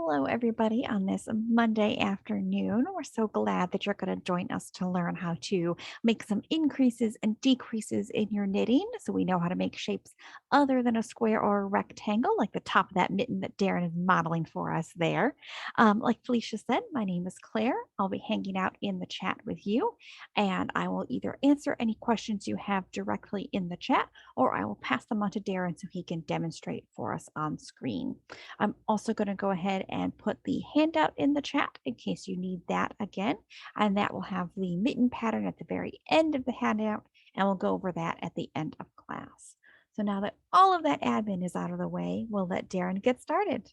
Hello, everybody, on this Monday afternoon. We're so glad that you're going to join us to learn how to make some increases and decreases in your knitting so we know how to make shapes other than a square or a rectangle, like the top of that mitten that Darren is modeling for us there. Like Felicia said, my name is Claire. I'll be hanging out in the chat with you, and I will either answer any questions you have directly in the chat or I will pass them on to Darren so he can demonstrate for us on screen. I'm also going to go ahead and put the handout in the chat in case you need that again. And that will have the mitten pattern at the very end of the handout. And we'll go over that at the end of class. So now that all of that admin is out of the way, we'll let Darren get started.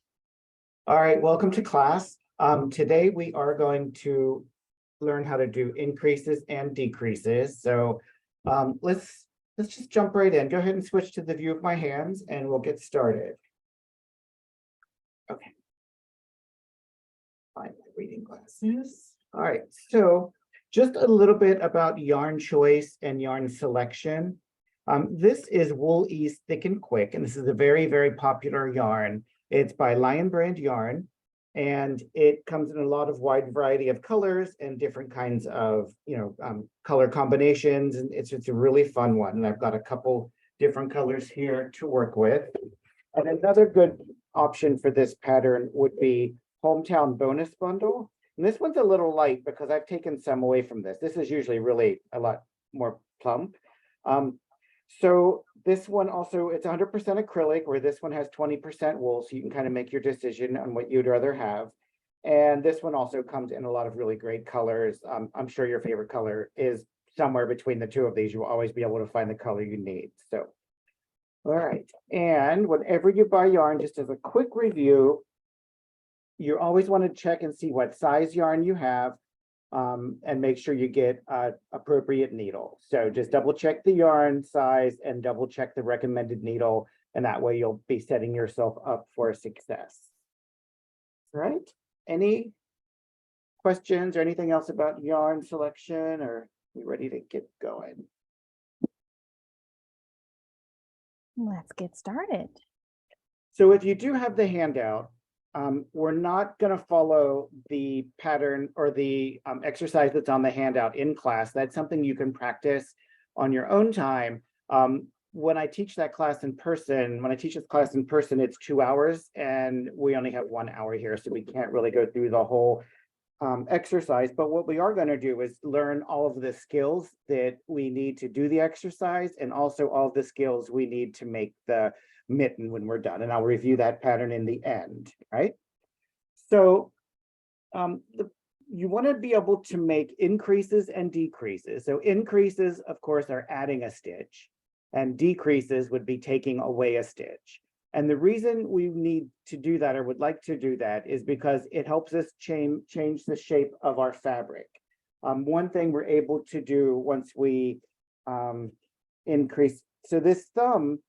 All right, welcome to class. Today we are going to learn how to do increases and decreases. So let's just jump right in. Go ahead and switch to the view of my hands and we'll get started. Okay. Find my reading glasses. All right, so just a little bit about yarn choice and yarn selection. This is Wool Ease Thick and Quick, and this is a very, very popular yarn. It's by Lion Brand Yarn, and it comes in a lot of wide variety of colors and different kinds of, color combinations, and it's a really fun one. And I've got a couple different colors here to work with. And another good option for this pattern would be Hometown Bonus Bundle. And this one's a little light because I've taken some away from this. This is usually really a lot more plump. So this one also, it's 100% acrylic, where this one has 20% wool, so you can kind of make your decision on what you'd rather have. And this one also comes in a lot of really great colors. I'm sure your favorite color is somewhere between the two of these. You will always be able to find the color you need. So, all right. And whenever you buy yarn, just as a quick review, you always want to check and see what size yarn you have. And make sure you get appropriate needle. So just double check the yarn size and double check the recommended needle, and that way you'll be setting yourself up for success. All right. Any questions or anything else about yarn selection, or are we ready to get going? Let's get started. So if you do have the handout, we're not going to follow the pattern or the exercise that's on the handout in class. That's something you can practice on your own time. When I teach that class in person, it's 2 hours and we only have 1 hour here, so we can't really go through the whole exercise. But what we are going to do is learn all of the skills that we need to do the exercise, and also all of the skills we need to make the mitten when we're done. And I'll review that pattern in the end, right? So you want to be able to make increases and decreases. So increases, of course, are adding a stitch, and decreases would be taking away a stitch. And the reason we need to do that, or would like to do that, is because it helps us change the shape of our fabric. One thing we're able to do once we increase, so this thumb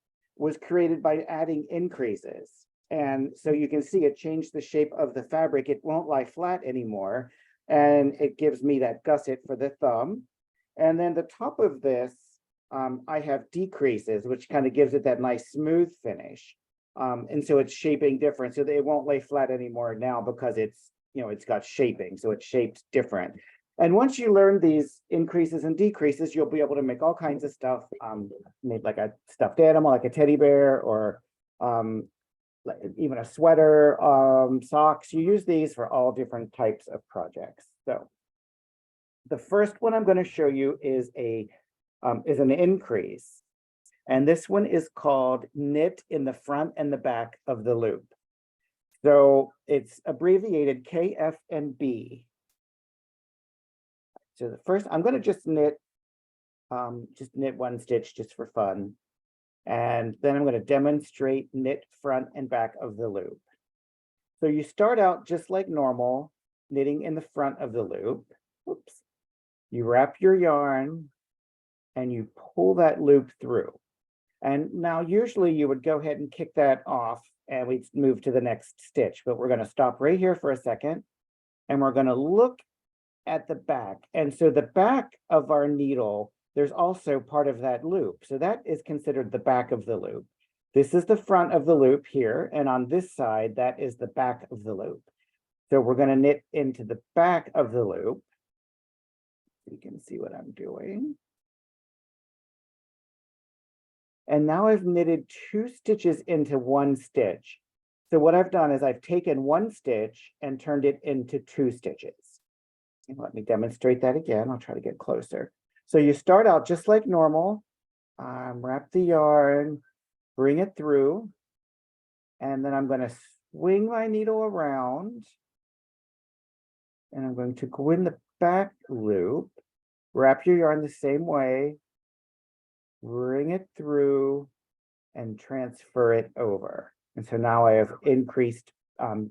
was created by adding increases. And so you can see it changed the shape of the fabric. It won't lie flat anymore. And it gives me that gusset for the thumb. And then the top of this, I have decreases, which kind of gives it that nice smooth finish. And so it's shaping different. So it won't lay flat anymore now because it's got shaping. So it's shaped different. And once you learn these increases and decreases, you'll be able to make all kinds of stuff, made like a stuffed animal, like a teddy bear, or like even a sweater, socks. You use these for all different types of projects. So the first one I'm going to show you is an increase. And this one is called knit in the front and the back of the loop. So it's abbreviated KF and B. So the first, I'm going to just knit one stitch just for fun. And then I'm going to demonstrate knit front and back of the loop. So you start out just like normal, knitting in the front of the loop. Oops. You wrap your yarn and you pull that loop through. And now usually you would go ahead and kick that off and we'd move to the next stitch, but we're going to stop right here for a second and we're going to look at the back. And so the back of our needle, there's also part of that loop. So that is considered the back of the loop. This is the front of the loop here, and on this side, that is the back of the loop. So we're going to knit into the back of the loop. You can see what I'm doing. And now I've knitted 2 stitches into 1 stitch. So what I've done is I've taken 1 stitch and turned it into 2 stitches. And let me demonstrate that again. I'll try to get closer. So you start out just like normal, wrap the yarn, bring it through, and then I'm going to swing my needle around, and I'm going to go in the back loop, wrap your yarn the same way, bring it through, and transfer it over. And so now I have increased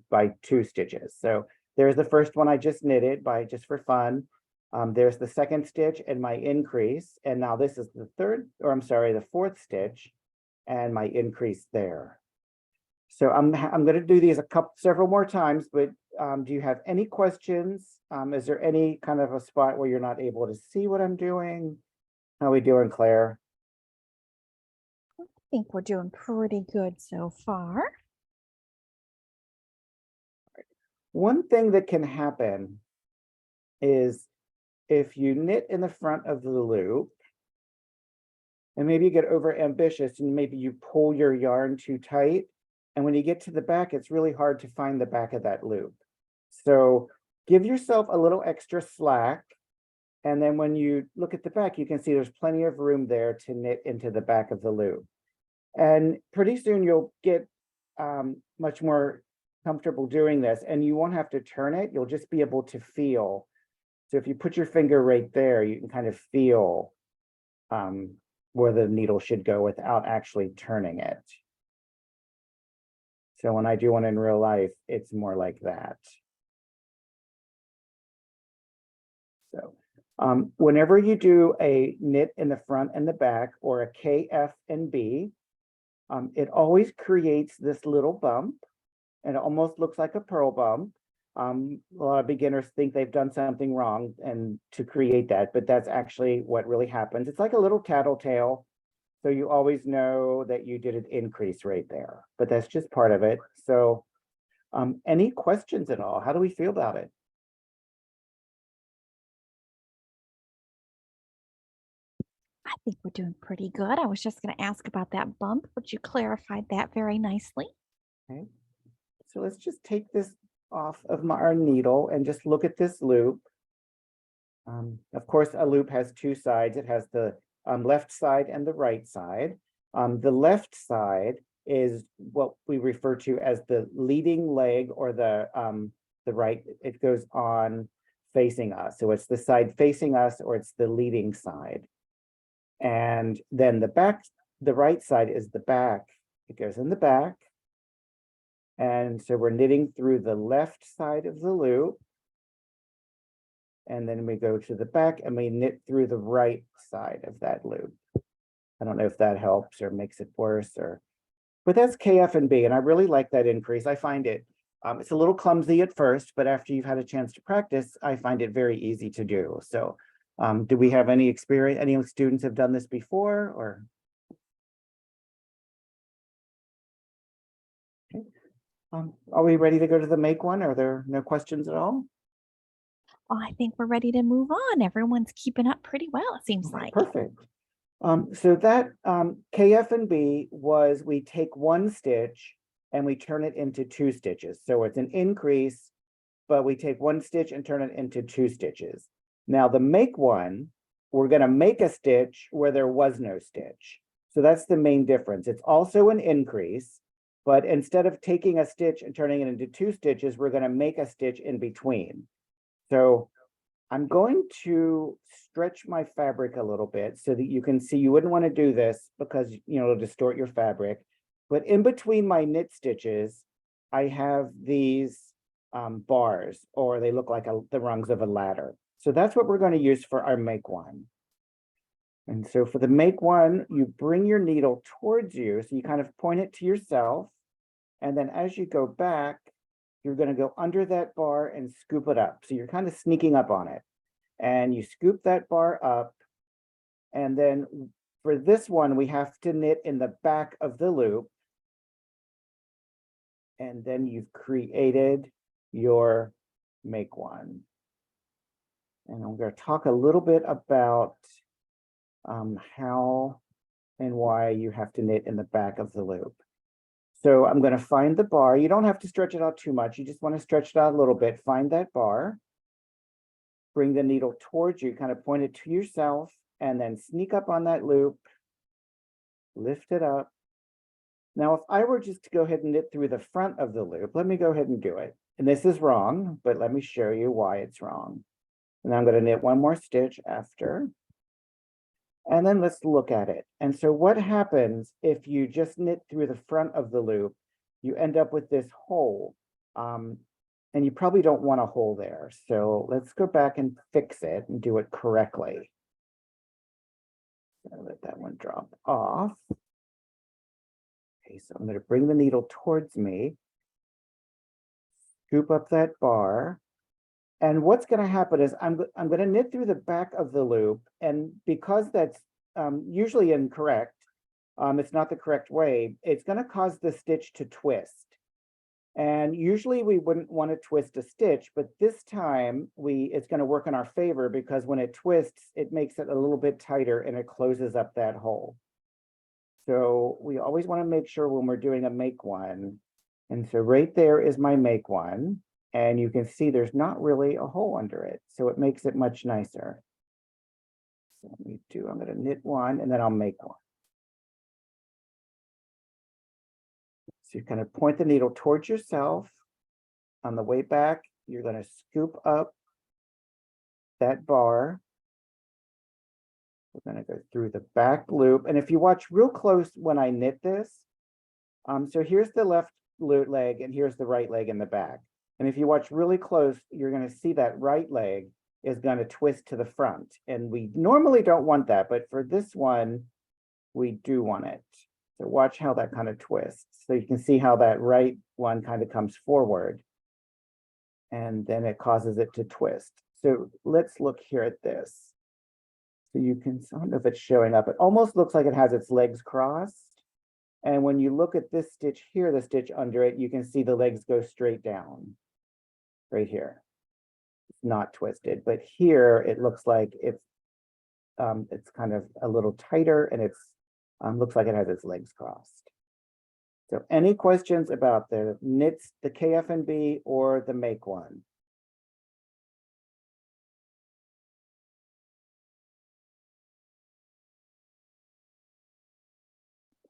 by 2 stitches. So there's the first one I just knitted by just for fun. There's the second stitch and my increase. And now this is the third, or I'm sorry, the 4th stitch and my increase there. So I'm going to do these several more times, but do you have any questions? Is there any kind of a spot where you're not able to see what I'm doing? How are we doing, Claire? I think we're doing pretty good so far. One thing that can happen is if you knit in the front of the loop, and maybe you get over ambitious and maybe you pull your yarn too tight, and when you get to the back, it's really hard to find the back of that loop. So give yourself a little extra slack. And then when you look at the back, you can see there's plenty of room there to knit into the back of the loop. And pretty soon you'll get much more comfortable doing this, and you won't have to turn it. You'll just be able to feel. So if you put your finger right there, you can kind of feel where the needle should go without actually turning it. So when I do one in real life, it's more like that. So whenever you do a knit in the front and the back, or a K, F, and B, it always creates this little bump, and it almost looks like a purl bump. A lot of beginners think they've done something wrong and to create that, but that's actually what really happens. It's like a little tattletale. So you always know that you did an increase right there, but that's just part of it. So any questions at all? How do we feel about it? I think we're doing pretty good. I was just going to ask about that bump, but you clarified that very nicely. Okay. So let's just take this off of our needle and just look at this loop. Of course, a loop has 2 sides. It has the left side and the right side. The left side is what we refer to as the leading leg, or the right. It goes on facing us. So it's the side facing us, or it's the leading side. And then the right side is the back. It goes in the back. And so we're knitting through the left side of the loop. And then we go to the back and we knit through the right side of that loop. I don't know if that helps or makes it worse, but that's K, F, and B. And I really like that increase. I find it, it's a little clumsy at first, but after you've had a chance to practice, I find it very easy to do. So do we have any experience? Any students have done this before, or? Okay. Are we ready to go to the make one? Are there no questions at all? Oh, I think we're ready to move on. Everyone's keeping up pretty well, it seems like. Perfect. So that KF and B was, we take 1 stitch and we turn it into 2 stitches. So it's an increase, but we take 1 stitch and turn it into 2 stitches. Now the make one, we're going to make a stitch where there was no stitch. So that's the main difference. It's also an increase, but instead of taking a stitch and turning it into 2 stitches, we're going to make a stitch in between. So I'm going to stretch my fabric a little bit so that you can see. You wouldn't want to do this because, you know, it'll distort your fabric. But in between my knit stitches, I have these bars, or they look like the rungs of a ladder. So that's what we're going to use for our make one. And so for the make one, you bring your needle towards you. So you kind of point it to yourself. And then as you go back, you're going to go under that bar and scoop it up. So you're kind of sneaking up on it. And you scoop that bar up. And then for this one, we have to knit in the back of the loop. And then you've created your make one. And I'm going to talk a little bit about how and why you have to knit in the back of the loop. So I'm going to find the bar. You don't have to stretch it out too much. You just want to stretch it out a little bit. Find that bar. Bring the needle towards you, kind of point it to yourself, and then sneak up on that loop. Lift it up. Now, if I were just to go ahead and knit through the front of the loop, let me go ahead and do it. And this is wrong, but let me show you why it's wrong. And I'm going to knit one more stitch after. And then let's look at it. And so what happens if you just knit through the front of the loop, you end up with this hole. And you probably don't want a hole there. So let's go back and fix it and do it correctly. I'll let that one drop off. Okay, so I'm going to bring the needle towards me, scoop up that bar. And what's going to happen is I'm going to knit through the back of the loop. And because that's usually incorrect, it's not the correct way, it's going to cause the stitch to twist. And usually we wouldn't want to twist a stitch, but this time it's going to work in our favor because when it twists, it makes it a little bit tighter and it closes up that hole. So we always want to make sure when we're doing a make one. And so right there is my make one. And you can see there's not really a hole under it. So it makes it much nicer. So I'm going to knit one and then I'll make one. So you kind of point the needle towards yourself. On the way back, you're going to scoop up that bar. We're going to go through the back loop. And if you watch real close when I knit this, so here's the left leg and here's the right leg in the back. And if you watch really close, you're going to see that right leg is going to twist to the front. And we normally don't want that, but for this one, we do want it. So watch how that kind of twists. So you can see how that right one kind of comes forward. And then it causes it to twist. So let's look here at this. So you can, I don't know if it's showing up. It almost looks like it has its legs crossed. And when you look at this stitch here, the stitch under it, you can see the legs go straight down. Right here. It's not twisted, but here it looks like it's kind of a little tighter and it's looks like it has its legs crossed. So any questions about the knits, the KF&B or the make one?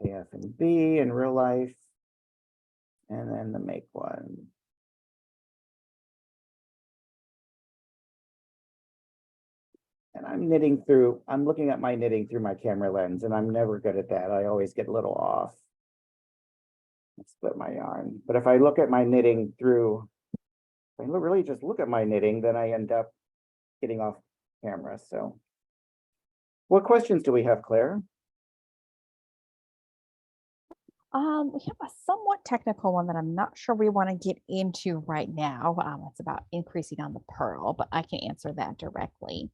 KF&B in real life, and then the make one. And I'm looking at my knitting through my camera lens, and I'm never good at that. I always get a little off. Let's split my yarn. But if I look at my knitting through, if I really just look at my knitting, then I end up getting off camera. So what questions do we have, Claire? We have a somewhat technical one that I'm not sure we want to get into right now. It's about increasing on the purl, but I can answer that directly.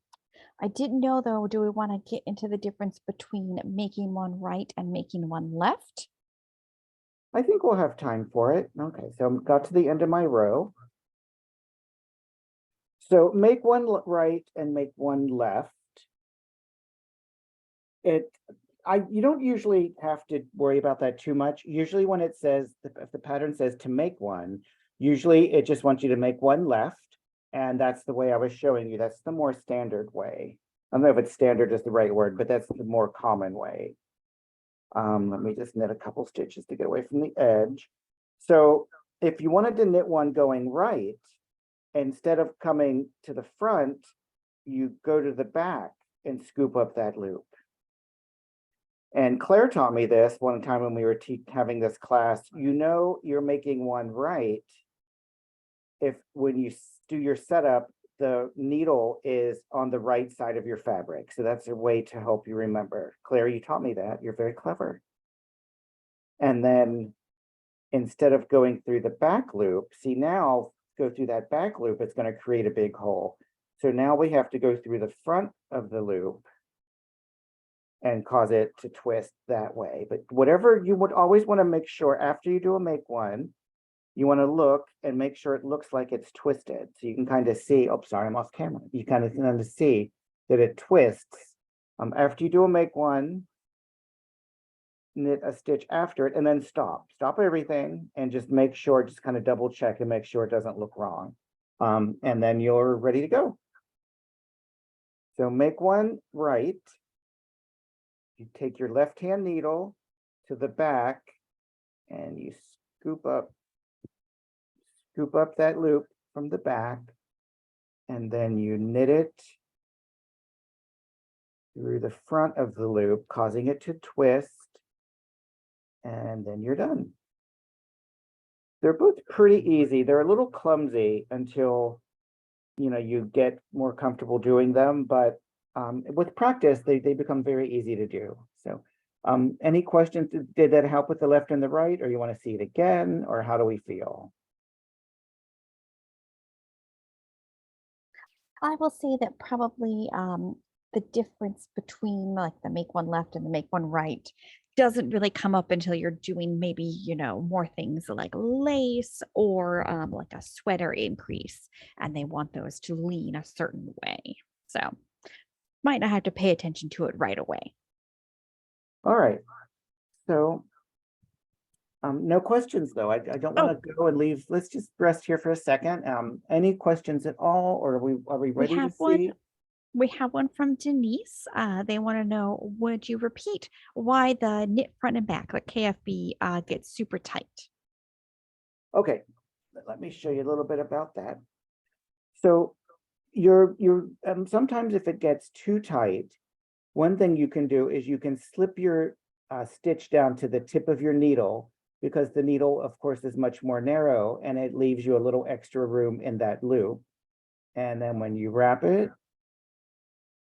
I didn't know though, do we want to get into the difference between making one right and making one left? I think we'll have time for it. Okay, so I got to the end of my row. So make one right and make one left. You don't usually have to worry about that too much. Usually when it says, if the pattern says to make one, usually it just wants you to make one left. And that's the way I was showing you. That's the more standard way. I don't know if it's standard is the right word, but that's the more common way. Let me just knit a couple stitches to get away from the edge. So if you wanted to knit one going right, instead of coming to the front, you go to the back and scoop up that loop. And Claire taught me this one time when we were having this class. You know you're making one right if when you do your setup, the needle is on the right side of your fabric. So that's a way to help you remember. Claire, you taught me that. You're very clever. And then instead of going through the back loop, see now, go through that back loop, it's going to create a big hole. So now we have to go through the front of the loop and cause it to twist that way. But whatever, you would always want to make sure after you do a make one, you want to look and make sure it looks like it's twisted. So you can kind of see, oh, sorry, I'm off camera. You kind of see that it twists. After you do a make one, knit a stitch after it and then stop everything and just make sure, just kind of double check and make sure it doesn't look wrong. And then you're ready to go. So make one right. You take your left hand needle to the back and you scoop up that loop from the back, and then you knit it through the front of the loop, causing it to twist, and then you're done. They're both pretty easy. They're a little clumsy until you get more comfortable doing them, but with practice, they become very easy to do. So any questions? Did that help with the left and the right, or you want to see it again, or how do we feel? I will say that probably the difference between like the make one left and the make one right doesn't really come up until you're doing maybe, more things like lace or like a sweater increase, and they want those to lean a certain way. So might not have to pay attention to it right away. All right. So no questions though. I don't want Oh, to go and leave. Let's just rest here for a second. Any questions at all, or are we we ready to have one. see? We have one from Denise. They want to know, would you repeat why the knit front and back, like KFB, gets super tight? Okay, let me show you a little bit about that. So you're sometimes if it gets too tight, one thing you can do is you can slip your stitch down to the tip of your needle, because the needle, of course, is much more narrow and it leaves you a little extra room in that loop. And then when you wrap it,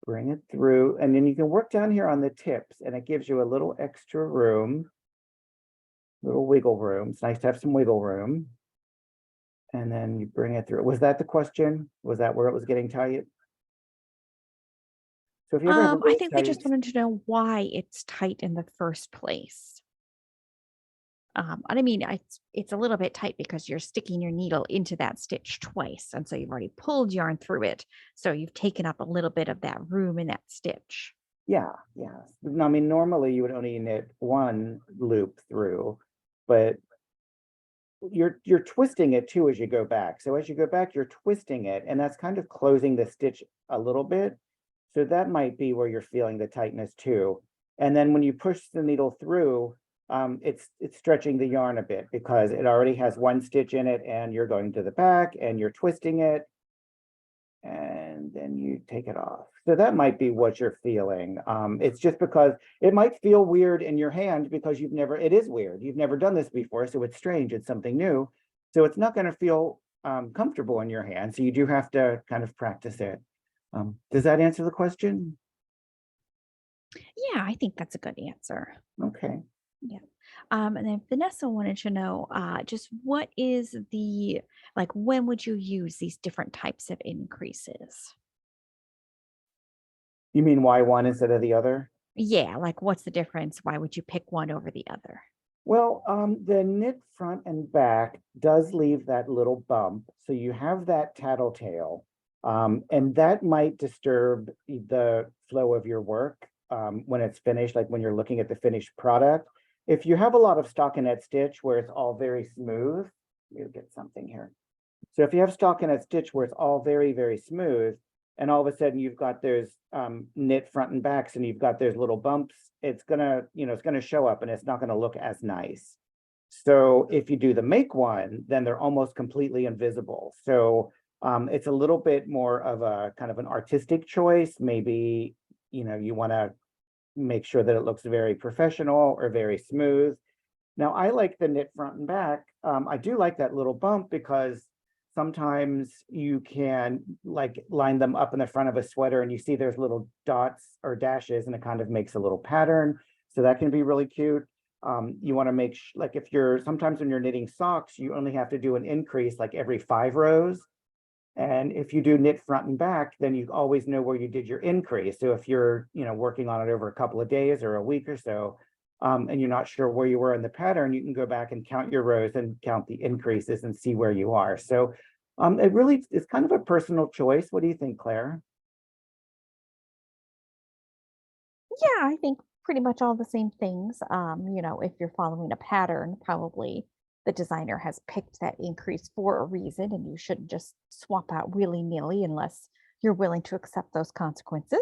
bring it through, and then you can work down here on the tips and it gives you a little extra room, little wiggle room. It's nice to have some wiggle room. And then you bring it through. Was that the question? Was that where it was getting tight? So if you ever have a I really think they tight, just wanted to know why it's tight in the first place. And I mean, it's a little bit tight because you're sticking your needle into that stitch twice. And so you've already pulled yarn through it. So you've taken up a little bit of that room in that stitch. yeah. No, I mean, normally you would only knit one loop through, but you're twisting it too as you go back. So as you go back, you're twisting it, and that's kind of closing the stitch a little bit. So that might be where you're feeling the tightness too. And then when you push the needle through, it's stretching the yarn a bit because it already has one stitch in it, and you're going to the back and you're twisting it, and then you take it off. So that might be what you're feeling. It's just because it might feel weird in your hand because it is weird. You've never done this before, so it's strange, it's something new. So it's not going to feel comfortable in your hand. So you do have to kind of practice it. Does that answer the question? Yeah, I think that's a good answer. Okay. Yeah. And then Vanessa wanted to know just what is like, when would you use these different types of increases? You mean why one instead of the other? Yeah, like what's the difference? Why would you pick one over the other? Well, the knit front and back does leave that little bump. So you have that tattletale, and that might disturb the flow of your work when it's finished, like when you're looking at the finished product. If you have a lot of stockinette stitch where it's all very smooth, you'll get something here. So if you have stockinette stitch where it's all very, very smooth, and all of a sudden you've got those knit front and backs and you've got those little bumps, it's gonna show up and it's not gonna look as nice. So if you do the make one, then they're almost completely invisible. So it's a little bit more of a kind of an artistic choice. Maybe, you wanna make sure that it looks very professional or very smooth. Now, I like the knit front and back. I do like that little bump because sometimes you can like line them up in the front of a sweater and you see there's little dots or dashes and it kind of makes a little pattern. So that can be really cute. You want to make like if you're sometimes when you're knitting socks, you only have to do an increase like every 5 rows. And if you do knit front and back, then you always know where you did your increase. So if you're, working on it over a couple of days or a week or so, and you're not sure where you were in the pattern, you can go back and count your rows and count the increases and see where you are. So it really is kind of a personal choice. What do you think, Claire? Yeah, I think pretty much all the same things. If you're following a pattern, probably the designer has picked that increase for a reason, and you shouldn't just swap out willy-nilly unless you're willing to accept those consequences.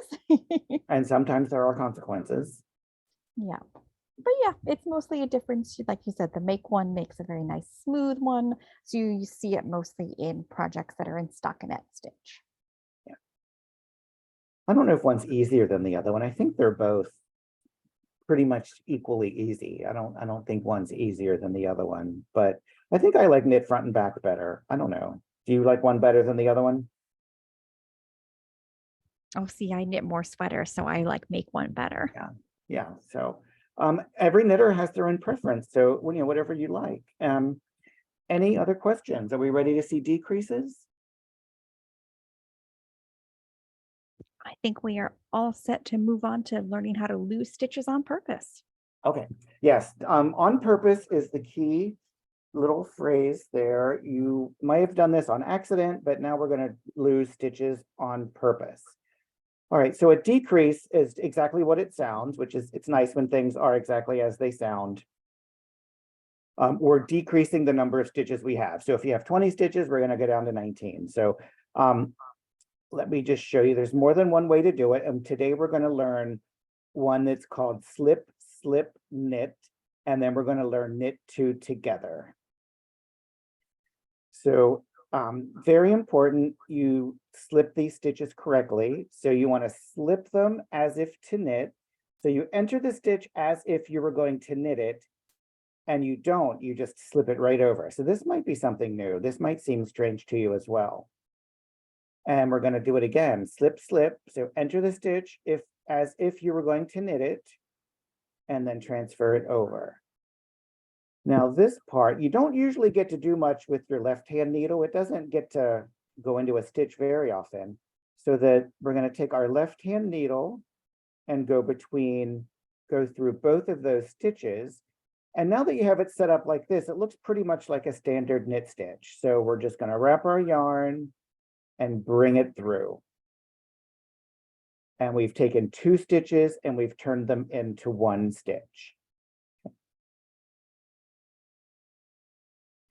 And sometimes there are consequences. Yeah. But yeah, it's mostly a difference. Like you said, the make one makes a very nice smooth one. So you see it mostly in projects that are in stockinette stitch. Yeah. I don't know if one's easier than the other one. I think they're both pretty much equally easy. I don't think one's easier than the other one, but I think I like knit front and back better. I don't know. Do you like one better than the other one? Oh, see, I knit more sweaters, so I like make one better. Yeah. Yeah. So every knitter has their own preference. So whatever you like. Any other questions? Are we ready to see decreases? I think we are all set to move on to learning how to lose stitches on purpose. Okay. Yes. On purpose is the key little phrase there. You might have done this on accident, but now we're going to lose stitches on purpose. All right, so a decrease is exactly what it sounds, which is it's nice when things are exactly as they sound. We're decreasing the number of stitches we have. So if you have 20 stitches, we're going to go down to 19. So let me just show you, there's more than one way to do it. And today we're going to learn one that's called slip, slip, knit, and then we're going to learn knit two together. So very important, you slip these stitches correctly. So you want to slip them as if to knit. So you enter the stitch as if you were going to knit it, and you don't, you just slip it right over. So this might be something new. This might seem strange to you as well. And we're going to do it again, slip, slip. So enter the stitch as if you were going to knit it, and then transfer it over. Now this part, you don't usually get to do much with your left-hand needle. It doesn't get to go into a stitch very often. So that we're going to take our left-hand needle and go through both of those stitches. And now that you have it set up like this, it looks pretty much like a standard knit stitch. So we're just going to wrap our yarn and bring it through. And we've taken 2 stitches and we've turned them into 1 stitch.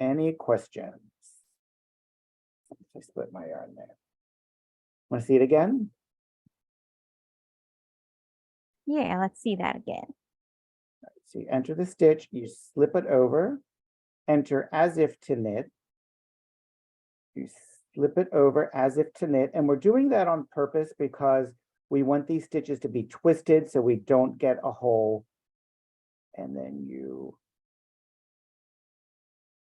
Any questions? I split my yarn there. Want to see it again? Yeah, let's see that again. So you enter the stitch, you slip it over, enter as if to knit. You slip it over as if to knit. And we're doing that on purpose because we want these stitches to be twisted so we don't get a hole. And then you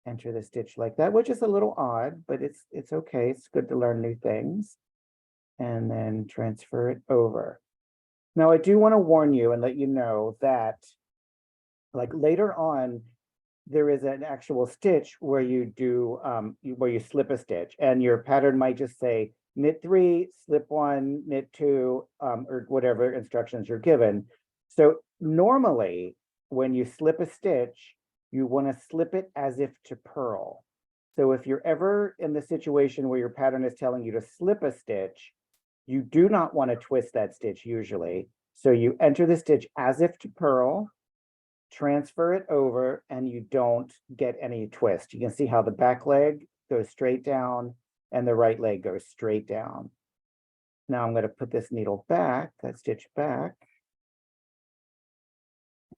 enter the stitch like that, which is a little odd, but it's okay. It's good to learn new things. And then transfer it over. Now, I do want to warn you and let you know that like later on, there is an actual stitch where you do where you slip a stitch, and your pattern might just say knit 3, slip 1, knit 2, or whatever instructions you're given. So normally when you slip a stitch, you want to slip it as if to purl. So if you're ever in the situation where your pattern is telling you to slip a stitch, you do not want to twist that stitch usually. So you enter the stitch as if to purl, transfer it over, and you don't get any twist. You can see how the back leg goes straight down and the right leg goes straight down. Now I'm going to put this needle back, that stitch back.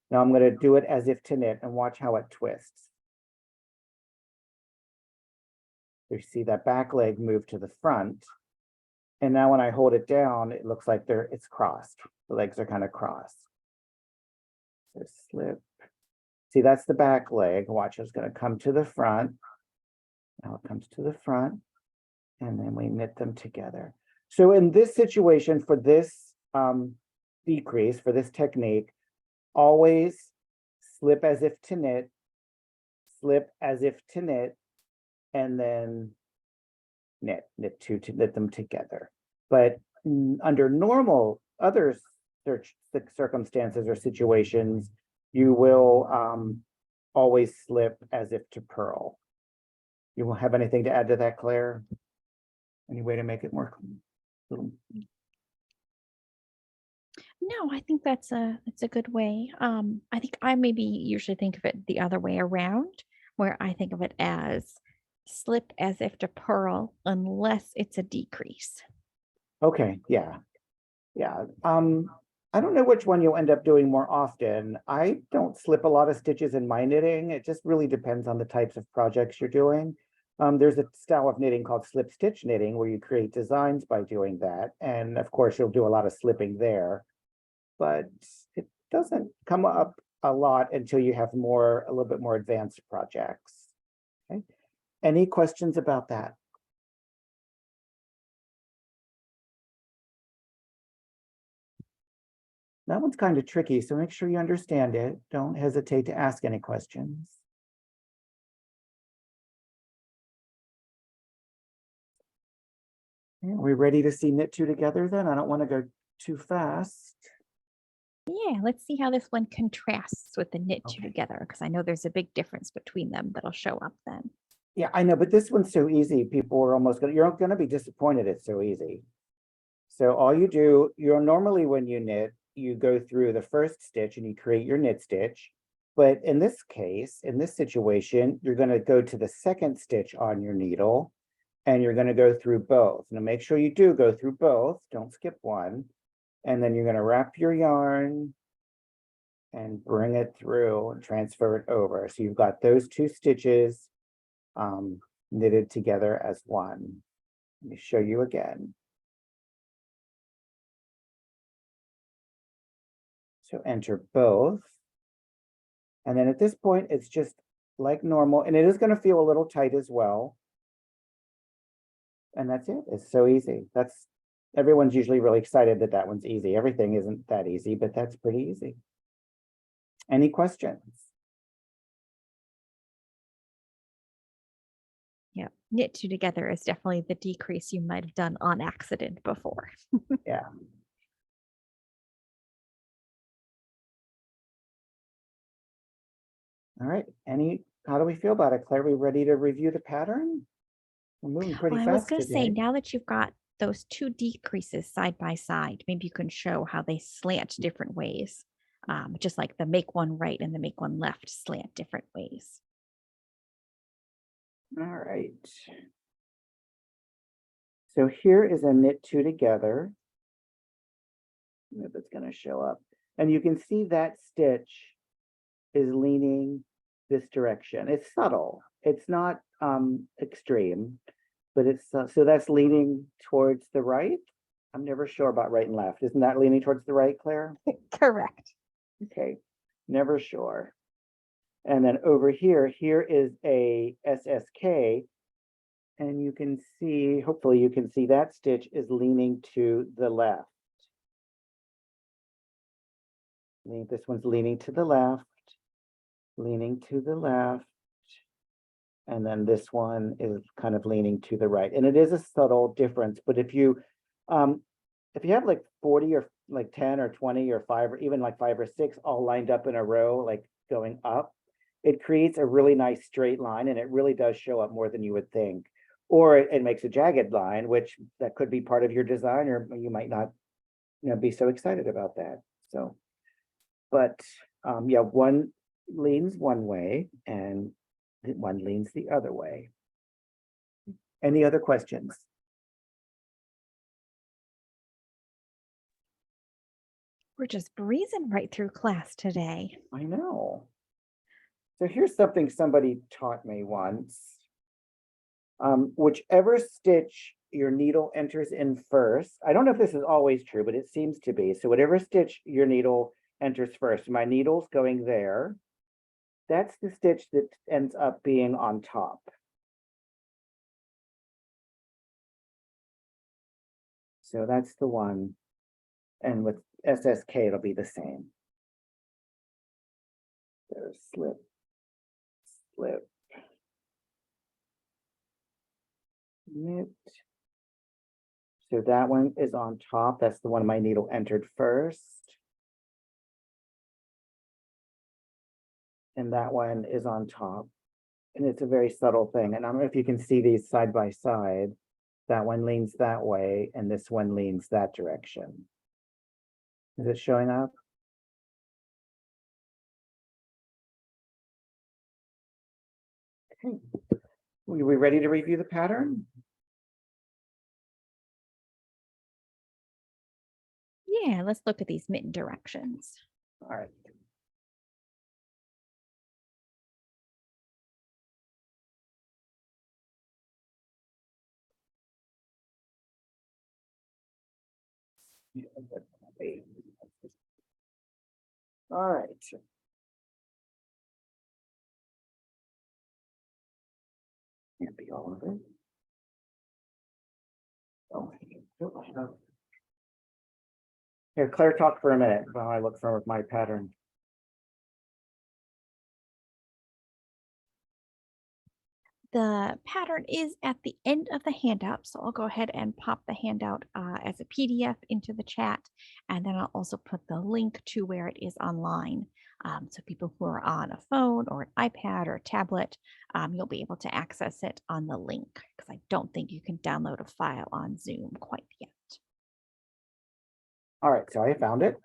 Now I'm going to do it as if to knit and watch how it twists. You see that back leg move to the front. And now when I hold it down, it looks like it's crossed. The legs are kind of crossed. So slip. See, that's the back leg. Watch, it's going to come to the front. Now it comes to the front, and then we knit them together. So in this situation, for this decrease, for this technique, always slip as if to knit, slip as if to knit, and then knit two to knit them together. But under normal other circumstances or situations, you will always slip as if to purl. You won't have anything to add to that, Claire? Any way to make it more little? No, I think that's a good way. I think I maybe usually think of it the other way around, where I think of it as slip as if to purl unless it's a decrease. Okay, yeah. Yeah. I don't know which one you'll end up doing more often. I don't slip a lot of stitches in my knitting. It just really depends on the types of projects you're doing. There's a style of knitting called slip stitch knitting where you create designs by doing that. And of course, you'll do a lot of slipping there, but it doesn't come up a lot until you have a little bit more advanced projects. Okay. Any questions about that? That one's kind of tricky, so make sure you understand it. Don't hesitate to ask any questions. Are we ready to see knit two together then? I don't want to go too fast. Yeah, let's see how this one contrasts with the knit two Okay. together, because I know there's a big difference between them that'll show up then. Yeah, I know, but this one's so easy. People are almost gonna, you're gonna be disappointed it's so easy. So all you do, normally when you knit, you go through the first stitch and you create your knit stitch. But in this case, in this situation, you're gonna go to the second stitch on your needle and you're gonna go through both. Now make sure you do go through both, don't skip one. And then you're gonna wrap your yarn and bring it through and transfer it over. So you've got those two stitches knitted together as one. Let me show you again. So enter both. And then at this point, it's just like normal, and it is going to feel a little tight as well. And that's it. It's so easy. Everyone's usually really excited that that one's easy. Everything isn't that easy, but that's pretty easy. Any questions? Yeah, knit two together is definitely the decrease you might have done on accident before. Yeah. All right. How do we feel about it, Claire? Are we ready to review the pattern? We're moving pretty Well, I was fast going to say, today. now that you've got those two decreases side by side, maybe you can show how they slant different ways. Just like the make one right and the make one left slant different ways. All right. So here is a knit two together. If it's going to show up. And you can see that stitch is leaning this direction. It's subtle. It's not extreme, but it's so that's leaning towards the right. I'm never sure about right and left. Isn't that leaning towards the right, Claire? Correct. Okay, never sure. And then over here is a SSK. And you can see, hopefully you can see that stitch is leaning to the left. This one's leaning to the left, leaning to the left. And then this one is kind of leaning to the right. And it is a subtle difference, but if you have like 40 or like 10 or 20 or 5 or even like 5 or 6 all lined up in a row, like going up, it creates a really nice straight line and it really does show up more than you would think. Or it makes a jagged line, which that could be part of your design, or you might not, be so excited about that. So, but yeah, one leans one way and one leans the other way. Any other questions? We're just breezing right through class today. I know. So here's something somebody taught me once. Whichever stitch your needle enters in first, I don't know if this is always true, but it seems to be. So whatever stitch your needle enters first, my needle's going there. That's the stitch that ends up being on top. So that's the one. And with SSK, it'll be the same. There's slip, slip, knit, So that one is on top. That's the one my needle entered first. And that one is on top. And it's a very subtle thing. And I don't know if you can see these side by side. That one leans that way, and this one leans that direction. Is it showing up? Okay. Are we ready to review the pattern? Yeah, let's look at these mitten directions. All right. All right. Can't be all of it. Oh, here, Claire, talk for a minute while I look for my pattern. The pattern is at the end of the handout, so I'll go ahead and pop the handout as a PDF into the chat, and then I'll also put the link to where it is online. So people who are on a phone or an iPad or a tablet, you'll be able to access it on the link, because I don't think you can download a file on Zoom quite yet. All right, so I found it.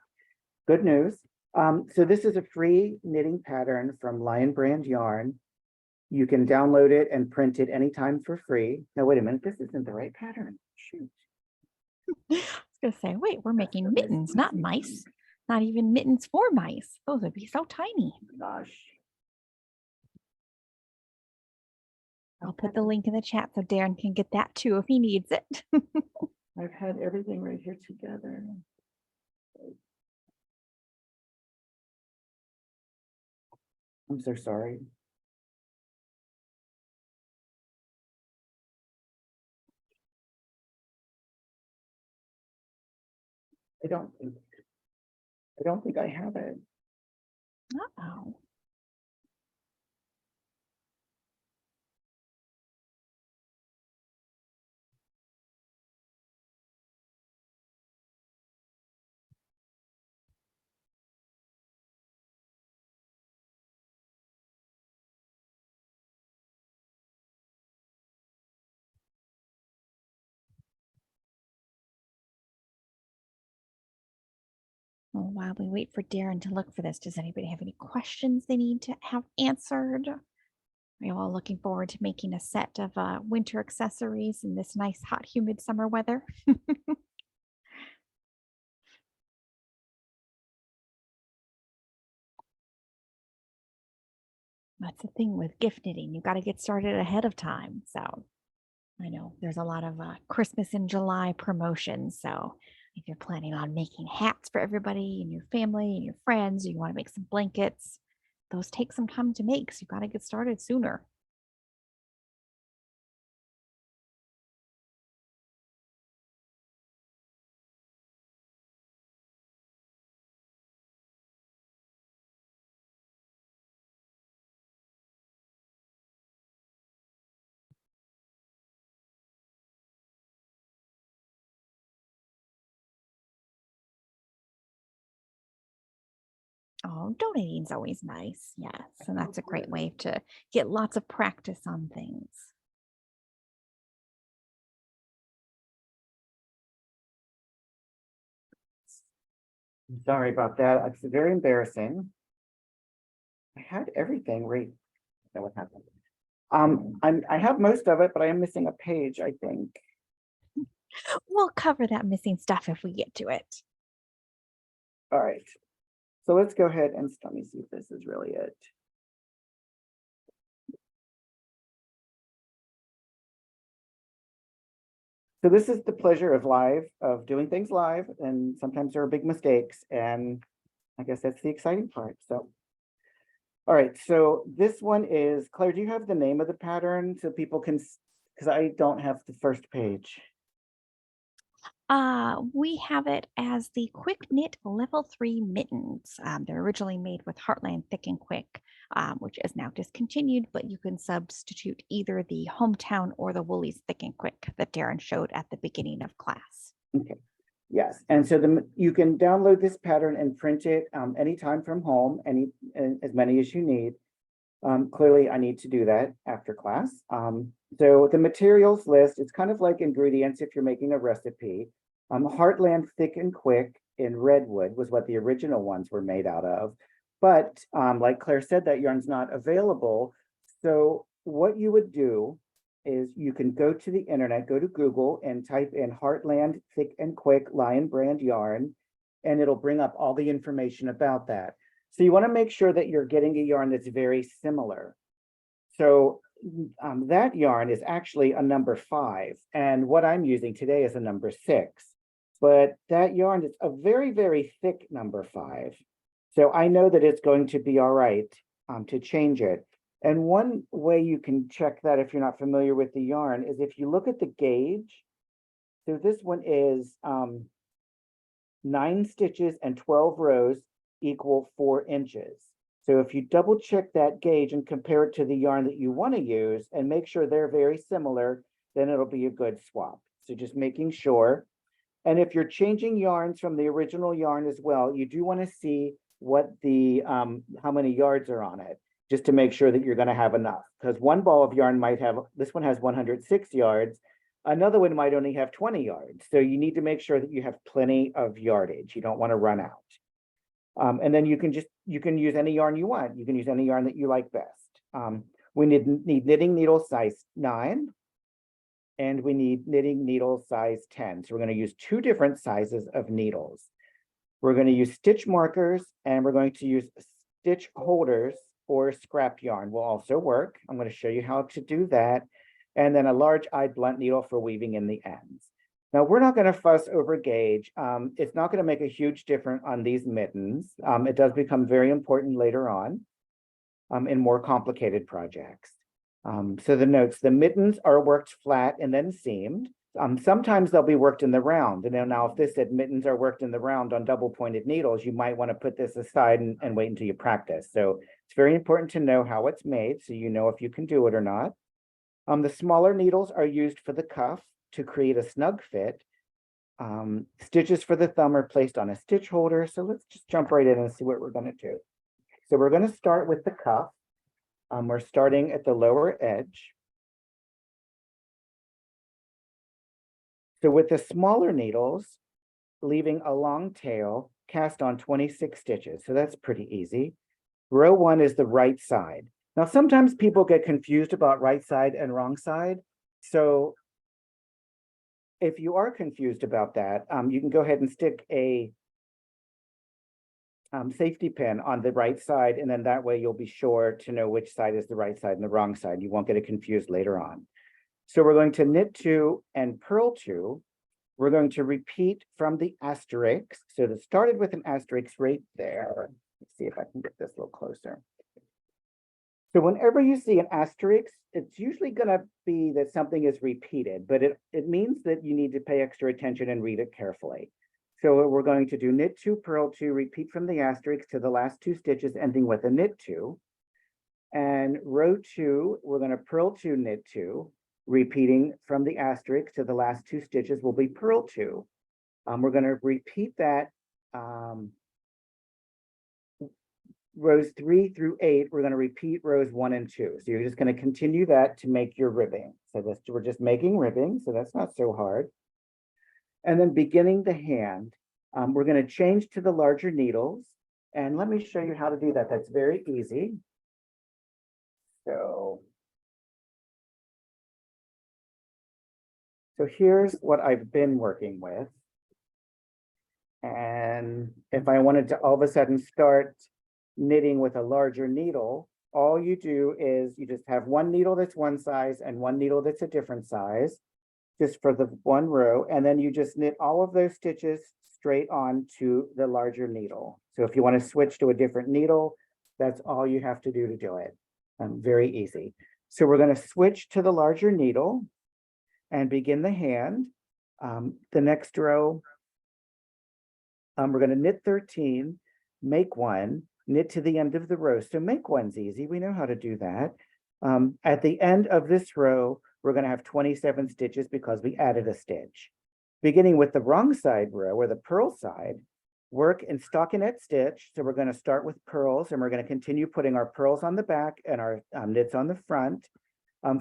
Good news. So this is a free knitting pattern from Lion Brand Yarn. You can download it and print it anytime for free. Now, wait a minute, this isn't the right pattern. Shoot. I was going to say, wait, we're making mittens, not mice. Not even mittens for mice. Those would be so tiny. Gosh. I'll put the link in the chat so Darren can get that too if he needs it. I've had everything right here together. I'm so sorry. I don't think I have it. Uh-oh. Well, while we wait for Darren to look for this, does anybody have any questions they need to have answered? Are you all looking forward to making a set of winter accessories in this nice, hot, humid summer weather? That's the thing with gift knitting. You got to get started ahead of time. So I know there's a lot of Christmas in July promotions. So if you're planning on making hats for everybody and your family and your friends, or you want to make some blankets, those take some time to make. So you got to get started sooner. Oh, donating is always nice. Yes. And that's a great way to get lots of practice on things. I'm sorry about that. It's very embarrassing. I had everything right. That what happened. I have most of it, but I am missing a page, I think. We'll cover that missing stuff if we get to it. All right. So let's go ahead and let me see if this is really it. So this is the pleasure of doing things live, and sometimes there are big mistakes, and I guess that's the exciting part. So, all right, so this one is, Claire, do you have the name of the pattern so people can, because I don't have the first page. We have it as the Quick Knit Level 3 mittens. They're originally made with Heartland Thick and Quick, which is now discontinued, but you can substitute either the Hometown or the Woolies Thick and Quick that Darren showed at the beginning of class. Okay. Yes, and so you can download this pattern and print it anytime from home, as many as you need. Clearly, I need to do that after class. So the materials list, it's kind of like ingredients if you're making a recipe. Heartland Thick and Quick in redwood was what the original ones were made out of. But like Claire said, that yarn's not available. So what you would do is you can go to the internet, go to Google and type in Heartland Thick and Quick Lion Brand yarn, and it'll bring up all the information about that. So you want to make sure that you're getting a yarn that's very similar. So that yarn is actually a number 5, and what I'm using today is a number 6. But that yarn is a very, very thick number 5. So I know that it's going to be all right to change it. And one way you can check that if you're not familiar with the yarn is if you look at the gauge. So this one is 9 stitches and 12 rows equal 4 inches. So if you double check that gauge and compare it to the yarn that you want to use and make sure they're very similar, then it'll be a good swap. So just making sure. And if you're changing yarns from the original yarn as well, you do want to see what the how many yards are on it, just to make sure that you're going to have enough. Because one ball of yarn might have, this one has 106 yards, another one might only have 20 yards. So you need to make sure that you have plenty of yardage. You don't want to run out. And then you can use any yarn you want. You can use any yarn that you like best. We need knitting needle size 9, and we need knitting needle size 10. So we're going to use 2 different sizes of needles. We're going to use stitch markers, and we're going to use stitch holders or scrap yarn will also work. I'm going to show you how to do that. And then a large-eyed blunt needle for weaving in the ends. Now, we're not going to fuss over gauge. It's not going to make a huge difference on these mittens. It does become very important later on in more complicated projects. So the notes, the mittens are worked flat and then seamed. Sometimes they'll be worked in the round. And now if this said mittens are worked in the round on double pointed needles, you might want to put this aside and wait until you practice. So it's very important to know how it's made so you know if you can do it or not. The smaller needles are used for the cuff to create a snug fit. Stitches for the thumb are placed on a stitch holder. So let's just jump right in and see what we're going to do. So we're going to start with the cuff. We're starting at the lower edge. So with the smaller needles, leaving a long tail, cast on 26 stitches. So that's pretty easy. Row 1 is the right side. Now, sometimes people get confused about right side and wrong side. So if you are confused about that, you can go ahead and stick a safety pin on the right side, and then that way you'll be sure to know which side is the right side and the wrong side. You won't get it confused later on. So we're going to knit 2 and purl 2. We're going to repeat from the asterisk. So it started with an asterisk right there. Let's see if I can get this a little closer. So whenever you see an asterisk, it's usually going to be that something is repeated, but it means that you need to pay extra attention and read it carefully. So we're going to do knit 2, purl 2, repeat from the asterisk to the last 2 stitches, ending with a knit 2. And row 2, we're going to purl 2, knit 2, repeating from the asterisk to the last 2 stitches will be purl 2. We're going to repeat that rows 3 through 8, we're going to repeat rows 1 and 2. So you're just going to continue that to make your ribbing. So we're just making ribbing, so that's not so hard. And then beginning the hand, we're going to change to the larger needles. And let me show you how to do that. That's very easy. So here's what I've been working with. And if I wanted to all of a sudden start knitting with a larger needle, all you do is you just have one needle that's one size and one needle that's a different size, just for the one row, and then you just knit all of those stitches straight on to the larger needle. So if you want to switch to a different needle, that's all you have to do it. Very easy. So we're going to switch to the larger needle and begin the hand. The next row, we're going to knit 13, make one, knit to the end of the row. So make one's easy. We know how to do that. At the end of this row, we're going to have 27 stitches because we added a stitch. Beginning with the wrong side row or the purl side, work in stockinette stitch. So we're going to start with purls and we're going to continue putting our purls on the back and our knits on the front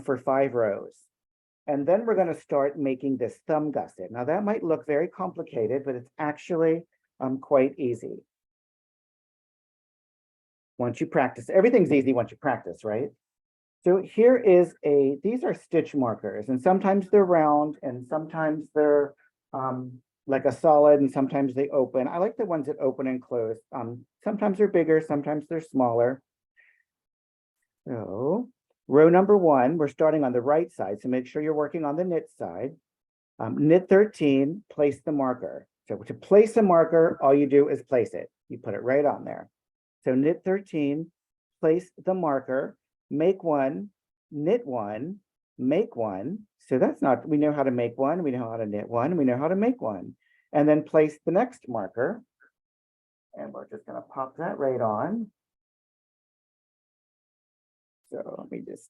for 5 rows. And then we're going to start making this thumb gusset. Now that might look very complicated, but it's actually quite easy. Once you practice, everything's easy once you practice, right? So here is these are stitch markers, and sometimes they're round and sometimes they're like a solid and sometimes they open. I like the ones that open and close. Sometimes they're bigger, sometimes they're smaller. So row number 1, we're starting on the right side. So make sure you're working on the knit side. Knit 13, place the marker. So to place a marker, all you do is place it. You put it right on there. So knit 13, place the marker, make one, knit one, make one. So that's not, we know how to make one, we know how to knit one, we know how to make one. And then place the next marker. And we're just going to pop that right on. So let me just,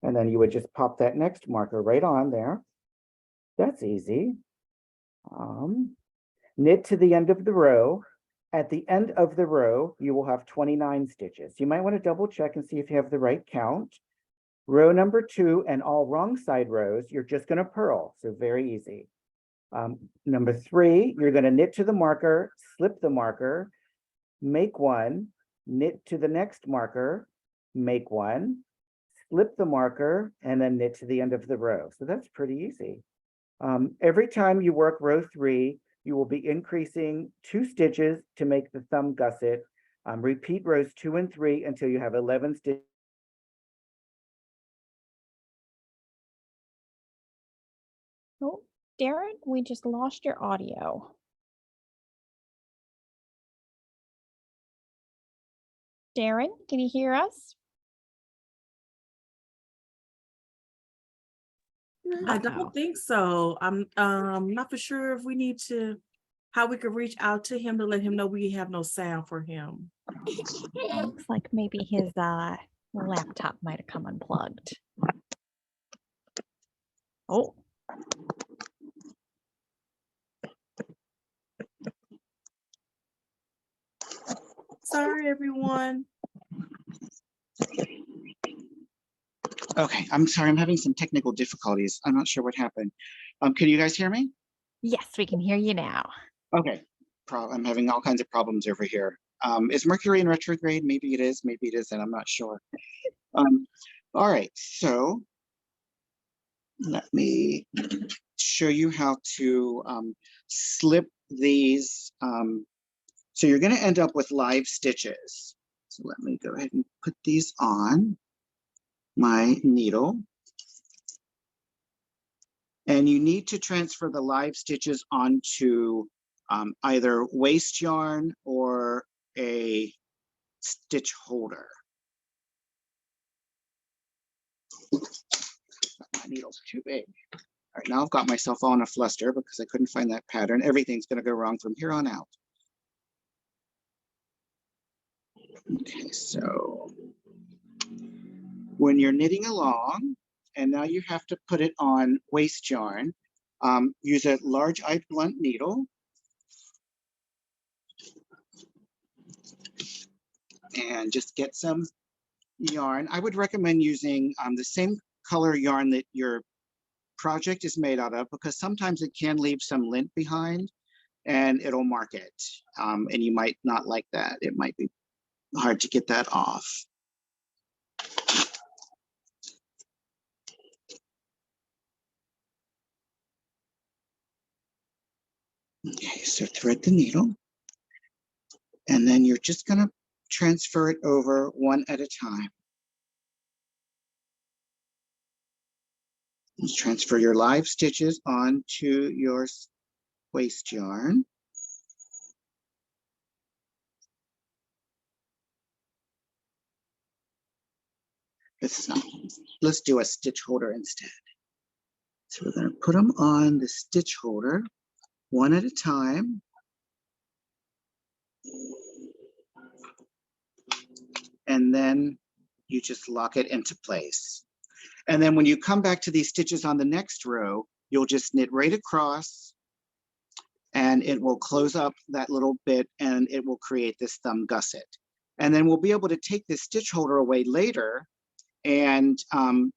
and then you would just pop that next marker right on there. That's easy. Knit to the end of the row. At the end of the row, you will have 29 stitches. You might want to double check and see if you have the right count. Row number 2 and all wrong side rows, you're just going to purl. So very easy. Number 3, you're going to knit to the marker, slip the marker, make one, knit to the next marker, make one, slip the marker, and then knit to the end of the row. So that's pretty easy. Every time you work row 3, you will be increasing 2 stitches to make the thumb gusset. Repeat rows 2 and 3 until you have 11 stitches. Oh, Darren, we just lost your audio. Darren, can you hear us? I don't think so. I'm not for sure if we need to, how we could reach out to him to let him know we have no sound for him. Looks like maybe his laptop might have come unplugged. Oh. Sorry, everyone. Okay, I'm sorry, I'm having some technical difficulties. I'm not sure what happened. Can you guys hear me? Yes, we can hear you now. Okay, I'm having all kinds of problems over here. Is Mercury in retrograde? Maybe it is, maybe it isn't, I'm not sure. All right, so let me show you how to slip these. So you're gonna end up with live stitches. So let me go ahead and put these on my needle. And you need to transfer the live stitches onto either waste yarn or a stitch holder. My needle's too big. All right, now I've got myself all in a fluster because I couldn't find that pattern. Everything's going to go wrong from here on out. Okay, so when you're knitting along, and now you have to put it on waste yarn, use a large-eyed blunt needle. And just get some yarn. I would recommend using the same color yarn that your project is made out of, because sometimes it can leave some lint behind and it'll mark it. And you might not like that. It might be hard to get that off. Okay, so thread the needle. And then you're just gonna transfer it over one at a time. Just transfer your live stitches onto your waste yarn. Let's do a stitch holder instead. So we're going to put them on the stitch holder one at a time. And then you just lock it into place. And then when you come back to these stitches on the next row, you'll just knit right across and it will close up that little bit and it will create this thumb gusset. And then we'll be able to take this stitch holder away later and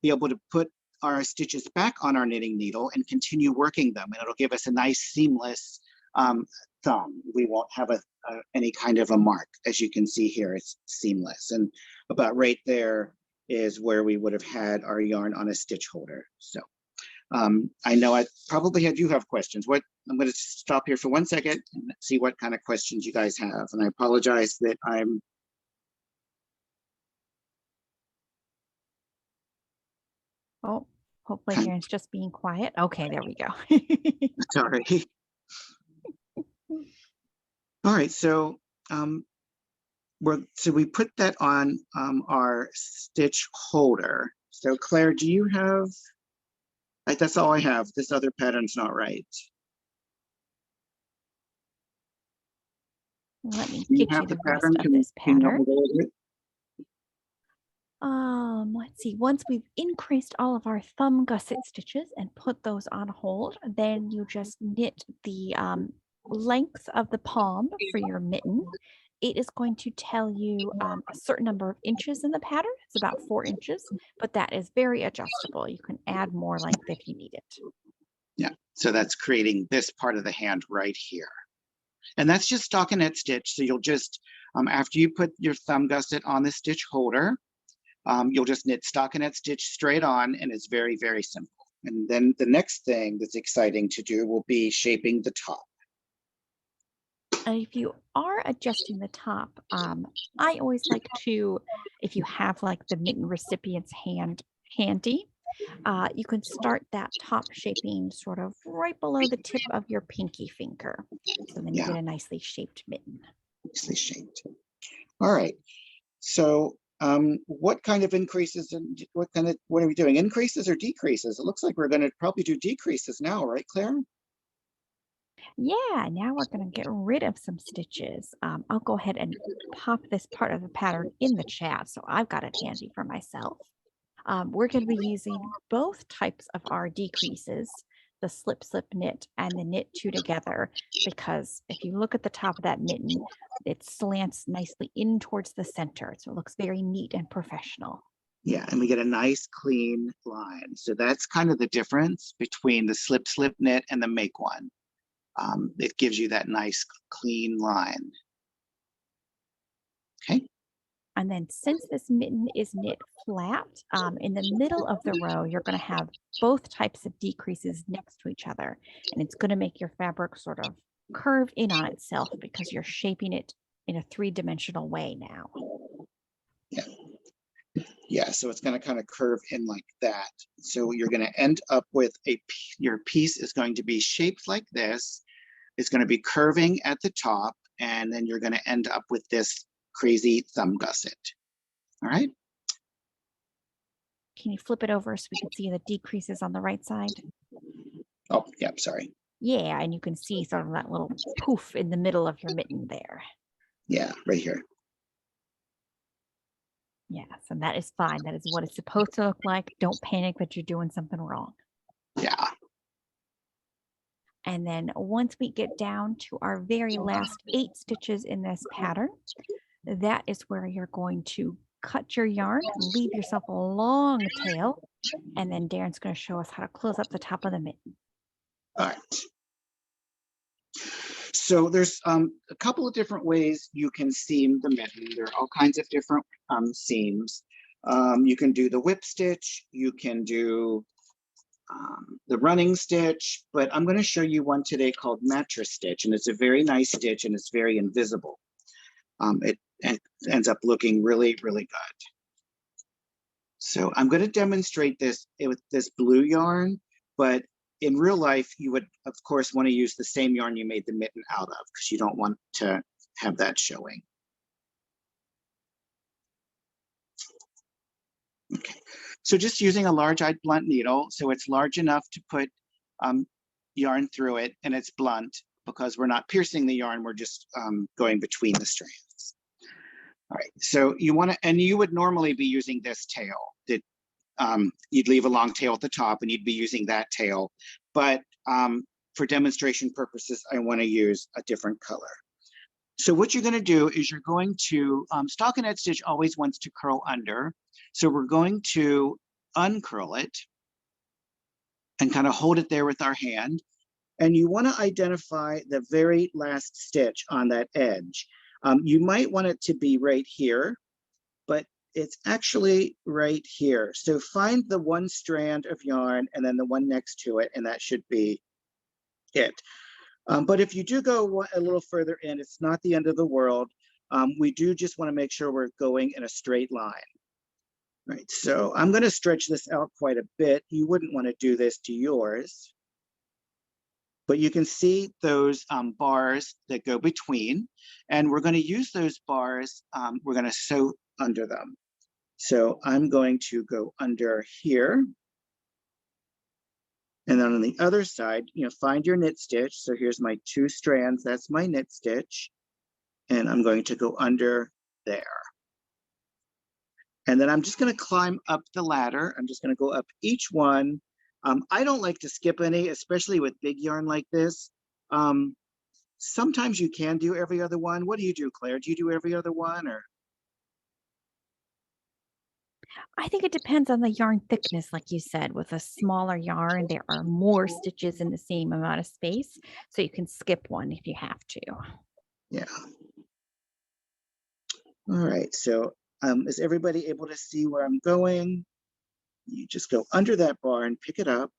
be able to put our stitches back on our knitting needle and continue working them. And it'll give us a nice seamless thumb. We won't have any kind of a mark. As you can see here, it's seamless. And about right there is where we would have had our yarn on a stitch holder. So I know I probably had you have questions. I'm going to stop here for 1 second and see what kind of questions you guys have. And I apologize that I'm Oh, hopefully Darren's just being quiet. Okay, there we go. sorry. All right, so we put that on our stitch holder. So Claire, do you have? That's all I have. This other pattern's not right. Let me Do you get have you the the rest pattern? of Can this you help pattern. me go over it? Let's see. Once we've increased all of our thumb gusset stitches and put those on hold, then you just knit the length of the palm for your mitten. It is going to tell you a certain number of inches in the pattern. It's about 4 inches, but that is very adjustable. You can add more length if you need it. Yeah, so that's creating this part of the hand right here. And that's just stockinette stitch. So you'll just, after you put your thumb gusset on the stitch holder, you'll just knit stockinette stitch straight on, and it's very, very simple. And then the next thing that's exciting to do will be shaping the top. And if you are adjusting the top, I always like to, if you have like the mitten recipient's hand handy, you can start that top shaping sort of right below the tip of your pinky finger. So then you Yeah, get a nicely shaped mitten. nicely shaped. All right. So what kind of increases and what are we doing? Increases or decreases? It looks like we're going to probably do decreases now, right, Claire? Yeah, now we're going to get rid of some stitches. I'll go ahead and pop this part of the pattern in the chat so I've got it handy for myself. We're going to be using both types of our decreases, the slip, slip, knit, and the knit two together, because if you look at the top of that mitten, it slants nicely in towards the center. So it looks very neat and professional. Yeah, and we get a nice clean line. So that's kind of the difference between the slip, slip knit and the make one. It gives you that nice clean line. Okay. And then since this mitten is knit flat, in the middle of the row, you're going to have both types of decreases next to each other. And it's going to make your fabric sort of curve in on itself because you're shaping it in a 3-dimensional way now. Yeah. Yeah, so it's going to kind of curve in like that. So you're going to end up with your piece is going to be shaped like this. It's going to be curving at the top, and then you're going to end up with this crazy thumb gusset. All right. Can you flip it over so we can see the decreases on the right side? Oh, yeah, sorry. Yeah, and you can see sort of that little poof in the middle of your mitten there. Yeah, right here. Yes, and that is fine. That is what it's supposed to look like. Don't panic that you're doing something wrong. Yeah. And then once we get down to our very last 8 stitches in this pattern, that is where you're going to cut your yarn, leave yourself a long tail, and then Darren's going to show us how to close up the top of the mitten. All right. So there's a couple of different ways you can seam the mitten. There are all kinds of different seams. You can do the whip stitch, you can do the running stitch, but I'm going to show you one today called mattress stitch, and it's a very nice stitch and it's very invisible. It ends up looking really, really good. So I'm going to demonstrate this with this blue yarn, but in real life, you would, of course, want to use the same yarn you made the mitten out of because you don't want to have that showing. Okay, So just using a large-eyed blunt needle, so it's large enough to put yarn through it, and it's blunt because we're not piercing the yarn, we're just going between the strands. All right, so you want to, and you would normally be using this tail that you'd leave a long tail at the top and you'd be using that tail, but for demonstration purposes, I want to use a different color. So what you're going to do is you're going to, stockinette stitch always wants to curl under. So we're going to uncurl it and kind of hold it there with our hand. And you want to identify the very last stitch on that edge. You might want it to be right here, but it's actually right here. So find the one strand of yarn and then the one next to it, and that should be it. But if you do go a little further in, it's not the end of the world. We do just want to make sure we're going in a straight line. Right, so I'm going to stretch this out quite a bit. You wouldn't want to do this to yours. But you can see those bars that go between, and we're going to use those bars, we're going to sew under them. So I'm going to go under here. And then on the other side, find your knit stitch. So here's my 2 strands, that's my knit stitch. And I'm going to go under there. And then I'm just going to climb up the ladder. I'm just going to go up each one. I don't like to skip any, especially with big yarn like this. Sometimes you can do every other one. What do you do, Claire? Do you do every other one, or? I think it depends on the yarn thickness, like you said. With a smaller yarn, there are more stitches in the same amount of space, so you can skip one if you have to. Yeah. All right, so is everybody able to see where I'm going? You just go under that bar and pick it up.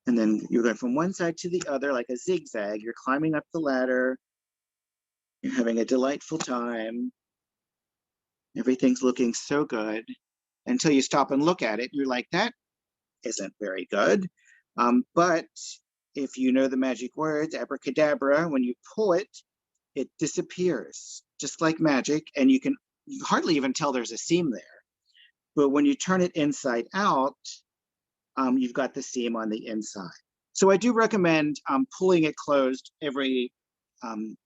And then you're going from one side to the other like a zigzag. You're climbing up the ladder. You're having a delightful time. Everything's looking so good until you stop and look at it. You're like, that isn't very good. But if you know the magic words, abracadabra, when you pull it, it disappears just like magic. And you hardly even tell there's a seam there. But when you turn it inside out, you've got the seam on the inside. So I do recommend pulling it closed every,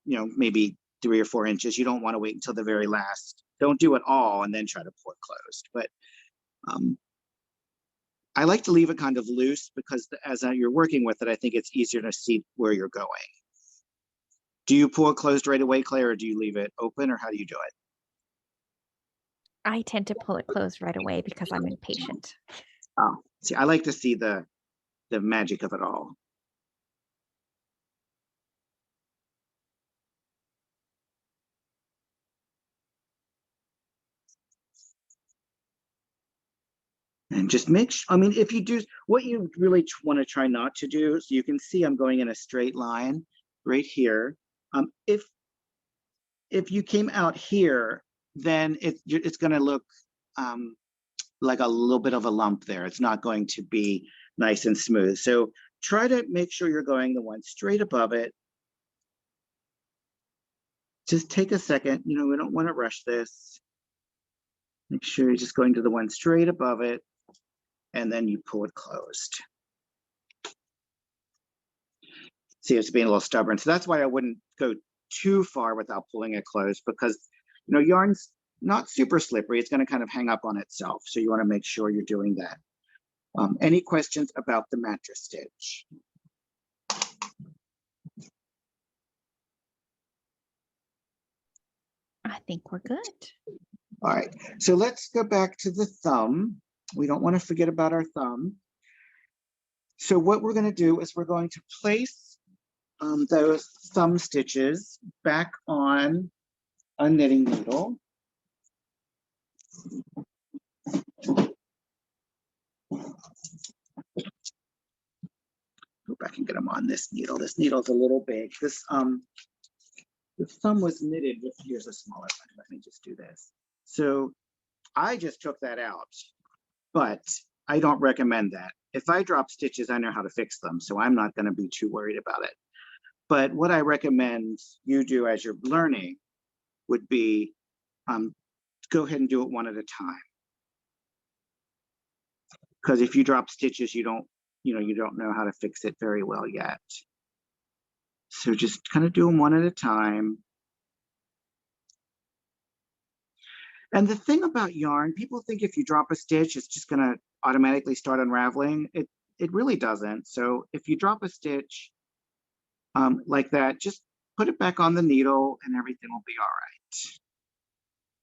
maybe 3 or 4 inches. You don't want to wait until the very last. Don't do it all and then try to pull it closed. But I like to leave it kind of loose because as you're working with it, I think it's easier to see where you're going. Do you pull it closed right away, Claire, or do you leave it open, or how do you do it? I tend to pull it closed right away because I'm impatient. Oh, see, I like to see the magic of it all. And just make sure, I mean, if you do, what you really want to try not to do, so you can see I'm going in a straight line right here. If you came out here, then it's going to look like a little bit of a lump there. It's not going to be nice and smooth. So try to make sure you're going the one straight above it. Just take a second, we don't want to rush this. Make sure you're just going to the one straight above it, and then you pull it closed. See, it's being a little stubborn. So that's why I wouldn't go too far without pulling it closed, because yarn's not super slippery. It's going to kind of hang up on itself. So you want to make sure you're doing that. Any questions about the mattress stitch? I think we're good. All right, so let's go back to the thumb. We don't want to forget about our thumb. So what we're going to do is we're going to place those thumb stitches back on a knitting needle. Go back and get them on this needle. This needle's a little big. The thumb was knitted with, here's a smaller one. Let me just do this. So I just took that out, but I don't recommend that. If I drop stitches, I know how to fix them, so I'm not going to be too worried about it. But what I recommend you do as you're learning would be go ahead and do it one at a time. because if you drop stitches, you don't know how to fix it very well yet. So just kind of do them one at a time. And the thing about yarn, people think if you drop a stitch, it's just going to automatically start unraveling. It really doesn't. So if you drop a stitch like that, just put it back on the needle and everything will be all right.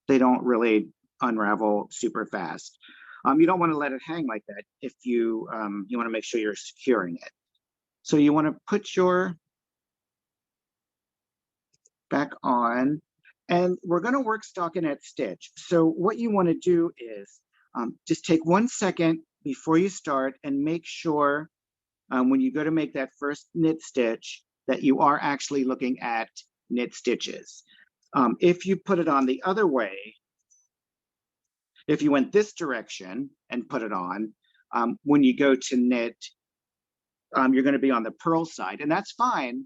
They don't really unravel super fast. You don't want to let it hang like that if you want to make sure you're securing it. So you want to put your back on, and we're going to work stockinette stitch. So what you want to do is just take 1 second before you start and make sure when you go to make that first knit stitch that you are actually looking at knit stitches. If you put it on the other way, if you went this direction and put it on, when you go to knit, you're going to be on the purl side, and that's fine.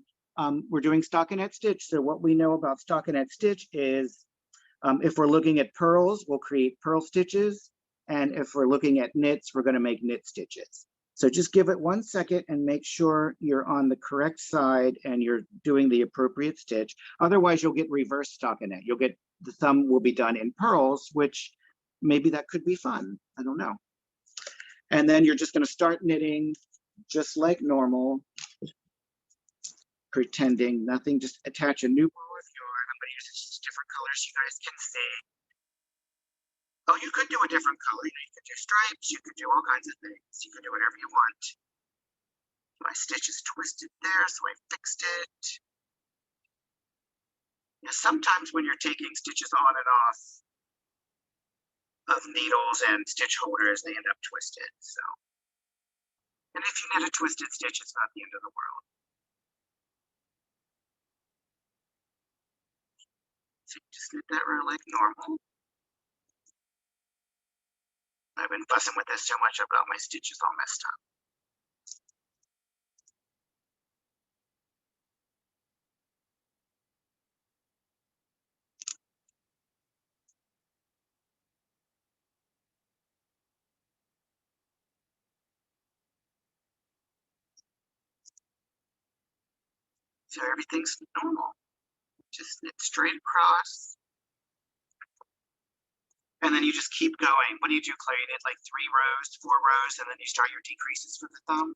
We're doing stockinette stitch. So what we know about stockinette stitch is if we're looking at purls, we'll create purl stitches. And if we're looking at knits, we're going to make knit stitches. So just give it 1 second and make sure you're on the correct side and you're doing the appropriate stitch. Otherwise, you'll get reverse stockinette. You'll get the thumb will be done in purls, which maybe that could be fun. I don't know. And then you're just going to start knitting just like normal, pretending nothing. Just attach a new ball of yarn. I'm going to use different colors you guys can see. Oh, you could do a different color. You could do stripes. You could do all kinds of things. You can do whatever you want. My stitch is twisted there, so I fixed it. Yeah, sometimes when you're taking stitches on and off of needles and stitch holders, they end up twisted. So, and if you knit a twisted stitch, it's not the end of the world. So you just knit that row like normal. I've been fussing with this so much, I've got my stitches all messed up. So everything's normal. Just knit straight across. And then you just keep going. What do you do, Clay? You knit like 3 rows, 4 rows, and then you start your decreases for the thumb?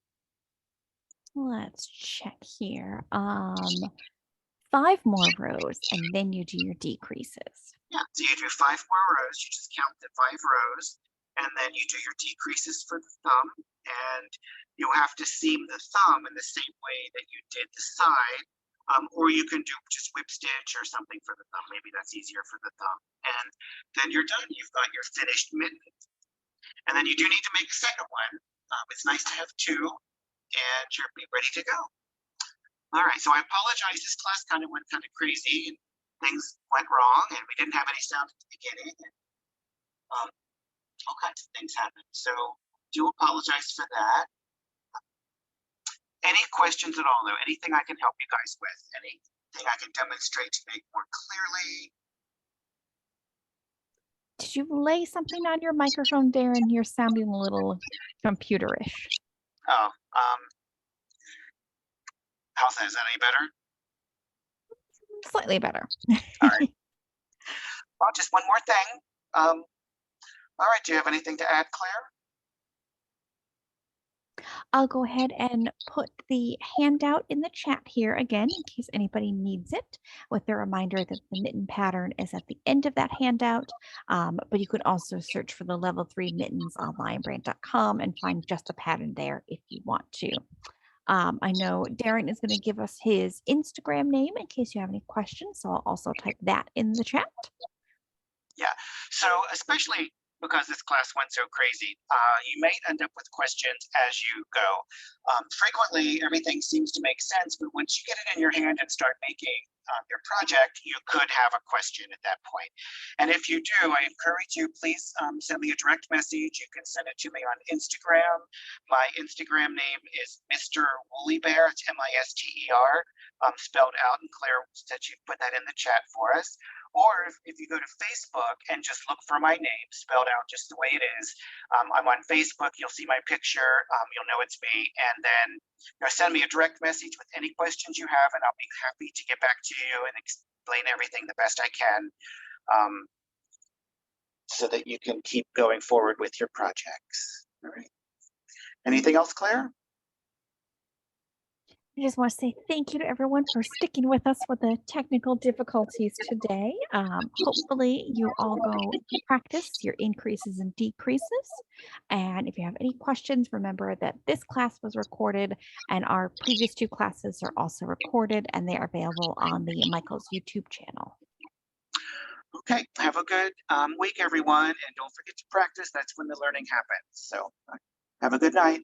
Let's check here. 5 more rows, and then you do your decreases. Yeah, so you do 5 more rows. You just count the 5 rows, and then you do your decreases for the thumb, and you'll have to seam the thumb in the same way that you did the side, or you can do just whip stitch or something for the thumb. Maybe that's easier for the thumb. And then you're done. You've got your finished mitten. And then you do need to make a second one. It's nice to have 2, and you'll be ready to go. All right, so I apologize. This class kind of went kind of crazy and things went wrong and we didn't have any sound at the beginning. And, all kinds of things happened. So do apologize for that. Any questions at all though? Anything I can help you guys with? Anything I can demonstrate to make more clearly? Did you lay something on your microphone, Darren? You're sounding a little computerish. Oh, how's that? Is that any better? Slightly better. All right. Well, just one more thing. All right, do you have anything to add, Claire? I'll go ahead and put the handout in the chat here again in case anybody needs it, with the reminder that the mitten pattern is at the end of that handout. But you could also search for the level 3 mittens on lionbrand.com and find just a pattern there if you want to. I know Darren is going to give us his Instagram name in case you have any questions, so I'll also type that in the chat. Yeah, so especially because this class went so crazy, you may end up with questions as you go. Frequently, everything seems to make sense, but once you get it in your hand and start making your project, you could have a question at that point. And if you do, I encourage you, please send me a direct message. You can send it to me on Instagram. My Instagram name is Mr. Woolly Bear. It's M-I-S-T-E-R, spelled out, and Claire said she'd put that in the chat for us. Or if you go to Facebook and just look for my name spelled out just the way it is, I'm on Facebook. You'll see my picture. You'll know it's me. And then send me a direct message with any questions you have, and I'll be happy to get back to you and explain everything the best I can, so that you can keep going forward with your projects. All right. Anything else, Claire? I just want to say thank you to everyone for sticking with us with the technical difficulties today. Hopefully you all go practice your increases and decreases. And if you have any questions, remember that this class was recorded and our previous 2 classes are also recorded and they are available on the Michael's YouTube channel. Okay, have a good week, everyone. And don't forget to practice. That's when the learning happens. So have a good night.